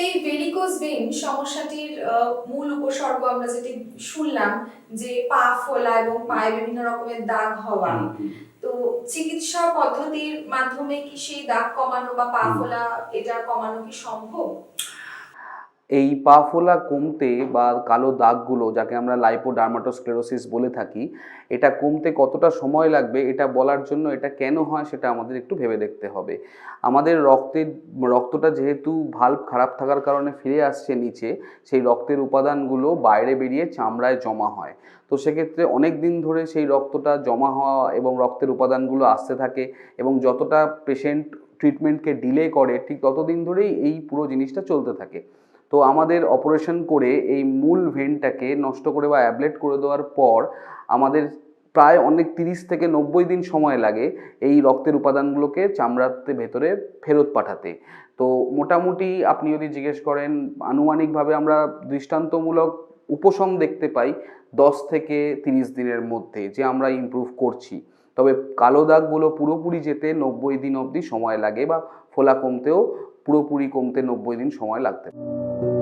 এই varicose vein সমস্যাটির মূল উপসর্গ আমরা যেটি শুনলাম যে পা ফোলা এবং পায়ে বিভিন্ন রকমের দাগ হওয়া। তো চিকিৎসা পদ্ধতির মাধ্যমে কি সেই দাগ কমানো বা পা ফোলা এটা কমানো কি সম্ভব? এই পা ফোলা কমতে বা কালো দাগগুলো, যাকে আমরা লাইপোডার্মাটোস্ক্লেরোসিস বলে থাকি, এটা কমতে কতটা সময় লাগবে এটা বলার জন্য এটা কেন হয় সেটা আমাদের একটু ভেবে দেখতে হবে। আমাদের রক্তটা যেহেতু ভাল্ব খারাপ থাকার কারণে ফিরে আসছে নিচে, সেই রক্তের উপাদানগুলো বাইরে বেরিয়ে চামড়ায় জমা হয়। তো সেক্ষেত্রে অনেক দিন ধরে সেই রক্তটা জমা হওয়া এবং রক্তের উপাদানগুলো আসতে থাকে, এবং যতটা পেশেন্ট ট্রিটমেন্টকে ডিলে করে ঠিক ততদিন ধরেই এই পুরো জিনিসটা চলতে থাকে। তো আমাদের অপারেশন করে এই মূল ভেনটাকে নষ্ট করে বা অ্যাবলেট করে দেওয়ার পর আমাদের প্রায় অনেক 30 থেকে 90 দিন সময় লাগে এই রক্তের উপাদানগুলোকে চামড়াতে ভেতরে ফেরত পাঠাতে। তো মোটামুটি আপনি যদি জিজ্ঞেস করেন, আনুমানিকভাবে আমরা দৃষ্টান্তমূলক উপশম দেখতে পাই 10 থেকে 30 দিনের মধ্যে, যে আমরা ইমপ্রুভ করছি। তবে কালো দাগগুলো পুরোপুরি যেতে 90 দিন অবধি সময় লাগে, বা ফোলা কমতেও পুরোপুরি কমতে 90 দিন সময় লাগতে পারে।